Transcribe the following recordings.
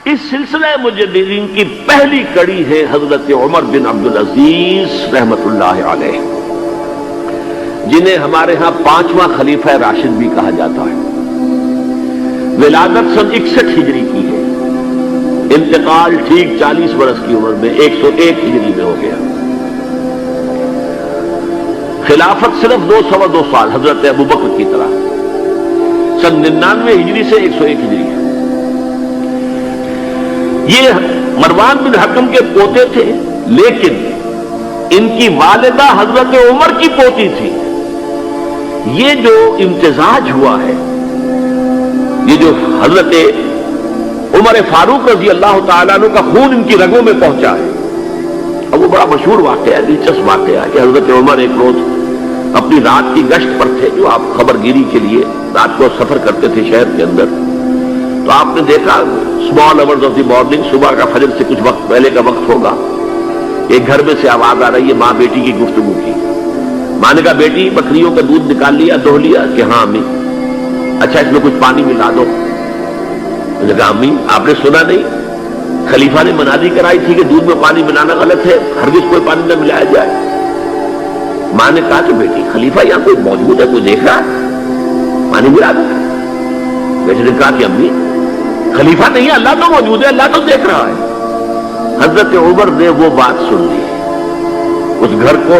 اس سلسلہ مجددین کی پہلی کڑی ہے حضرت عمر بن عبدالعزیز رحمت اللہ علیہ، جنہیں ہمارے ہاں 5واں خلیفہ راشد بھی کہا جاتا ہے۔ ولادت سن 61 ہجری کی ہے، انتقال ٹھیک 40 برس کی عمر میں 101 ہجری میں ہو گیا۔ خلافت صرف 2 سال حضرت ابوبکر کی طرح، سن 99 ہجری سے 101 ہجری ہے۔ یہ مروان بن حکم کے پوتے تھے، لیکن ان کی والدہ حضرت عمر کی پوتی تھی۔ یہ جو امتزاج ہوا ہے، یہ جو حضرت عمر فاروق رضی اللہ تعالیٰ عنہ کا خون ان کی رگوں میں پہنچا ہے، اب وہ بڑا مشہور واقعہ ہے، دلچسپ واقعہ ہے کہ حضرت عمر ایک روز اپنی رات کی گشت پر تھے، جو آپ خبر گیری کے لیے رات کو سفر کرتے تھے شہر کے اندر، تو آپ نے دیکھا small hours of the morning, صبح کا فجر سے کچھ وقت پہلے کا وقت ہوگا، ایک گھر میں سے آواز آ رہی ہے ماں بیٹی کی گفتگو کی۔ ماں نے کہا بیٹی بکریوں کا دودھ نکال لیا، دو لیا؟ کہ ہاں امی۔ اچھا اس میں کچھ پانی ملا دو۔ میں نے کہا امی آپ نے سنا نہیں، خلیفہ نے منادی کرائی تھی کہ دودھ میں پانی ملانا غلط ہے، ہرگز کوئی پانی نہ ملایا جائے۔ ماں نے کہا کہ بیٹی خلیفہ یہاں کوئی موجود ہے، کوئی دیکھ رہا ہے، پانی ملا دو۔ بیٹے نے کہا کہ امی خلیفہ نہیں ہے، اللہ تو موجود ہے، اللہ تو دیکھ رہا ہے۔ حضرت عمر نے وہ بات سن لی، اس گھر کو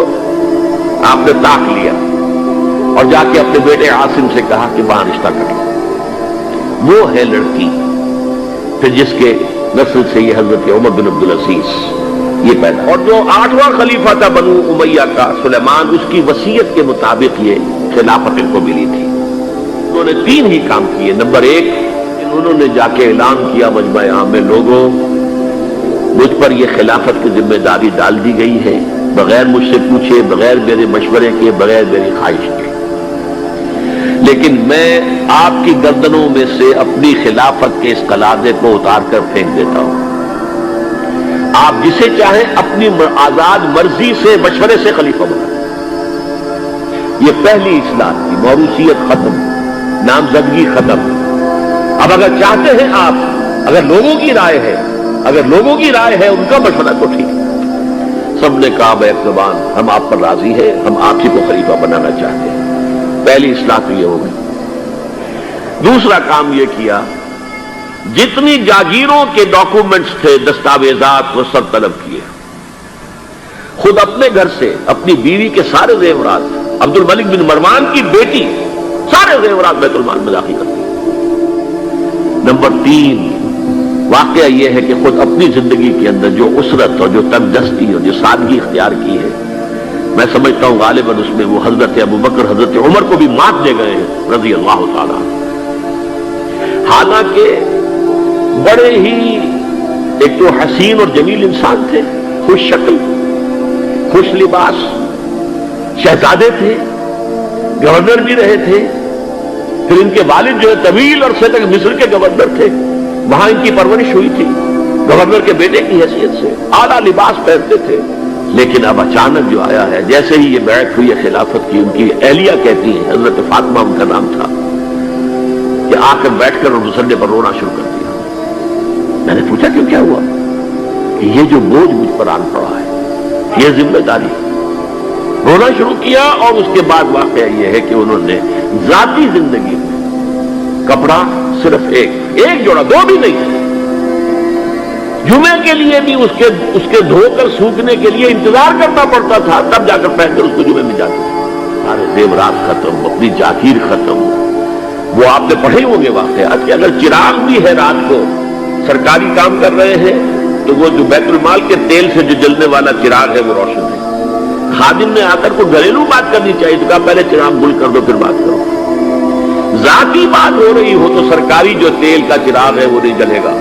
آپ نے تاک لیا اور جا کے اپنے بیٹے عاصم سے کہا کہ وہاں رشتہ کر لو۔ وہ ہے لڑکی پھر جس کے نسل سے یہ حضرت عمر بن عبدالعزیز یہ پیدا، اور جو 8واں خلیفہ تھا بنو امیہ کا سلیمان، اس کی وصیت کے مطابق یہ خلافت ان کو ملی تھی۔ انہوں نے 3 ہی کام کیے۔ نمبر 1، انہوں نے جا کے اعلان کیا مجمع عام میں، لوگوں مجھ پر یہ خلافت کی ذمہ داری ڈال دی گئی ہے، بغیر مجھ سے پوچھے، بغیر میرے مشورے کے، بغیر میری خواہش کے، لیکن میں آپ کی گردنوں میں سے اپنی خلافت کے اس قلادے کو اتار کر پھینک دیتا ہوں۔ آپ جسے چاہیں اپنی آزاد مرضی سے مشورے سے خلیفہ بنا۔ یہ پہلی اصلاح تھی، موروثیت ختم، نامزدگی ختم۔ اب اگر چاہتے ہیں آپ، اگر لوگوں کی رائے ہے ان کا مشورہ تو ٹھیک ہے۔ سب نے کہا بیک زبان ہم آپ پر راضی ہیں، ہم آپ ہی کو خلیفہ بنانا چاہتے ہیں۔ پہلی اصلاح تو یہ ہو گئی۔ دوسرا کام یہ کیا، جتنی جاگیروں کے ڈاکومنٹس تھے، دستاویزات، وہ سب طلب کیے۔ خود اپنے گھر سے اپنی بیوی کے سارے زیورات، عبد الملک بن مروان کی بیٹی سارے زیورات بیت المال میں داخل کرتی۔ نمبر 3، واقعہ یہ ہے کہ خود اپنی زندگی کے اندر جو اسرت اور جو تنگدستی اور جو سادگی اختیار کی ہے، میں سمجھتا ہوں غالباً اس میں وہ حضرت ابوبکر، حضرت عمر کو بھی مات دے گئے ہیں رضی اللہ تعالیٰ۔ حالانکہ بڑے ہی ایک تو حسین اور جمیل انسان تھے، خوش شکل، خوش لباس، شہزادے تھے، گورنر بھی رہے تھے، پھر ان کے والد جو ہے طویل عرصے تک مصر کے گورنر تھے، وہاں ان کی پرورش ہوئی تھی گورنر کے بیٹے کی حیثیت سے، اعلیٰ لباس پہنتے تھے۔ لیکن اب اچانک جو آیا ہے، جیسے ہی یہ بیعت ہوئی ہے خلافت کی، ان کی اہلیہ کہتی ہے، حضرت فاطمہ ان کا نام تھا، کہ آ کر بیٹھ کر اور مسلے پر رونا شروع کر دیا۔ میں نے پوچھا کیوں، کیا ہوا؟ کہ یہ جو بوجھ مجھ پر آن پڑا ہے، یہ ذمہ داری، رونا شروع کیا۔ اور اس کے بعد واقعہ یہ ہے کہ انہوں نے ذاتی زندگی میں کپڑا صرف ایک جوڑا، 2 بھی نہیں، جمعے کے لیے بھی اس کے دھو کر سوکھنے کے لیے انتظار کرنا پڑتا تھا، تب جا کر پہن کر اس کو جمعے میں جاتے تھے۔ سارے زیورات ختم، اپنی جاگیر ختم۔ وہ آپ نے پڑھے ہوں گے واقعات کہ اگر چراغ بھی ہے رات کو، سرکاری کام کر رہے ہیں، تو وہ جو بیت المال کے تیل سے جو جلنے والا چراغ ہے وہ روشن ہے۔ خادم نے آ کر کوئی گھریلو بات کرنی چاہیے تو کہا پہلے چراغ گل کر دو پھر بات کرو۔ ذاتی بات ہو رہی ہو تو سرکاری جو تیل کا چراغ ہے وہ نہیں جلے گا۔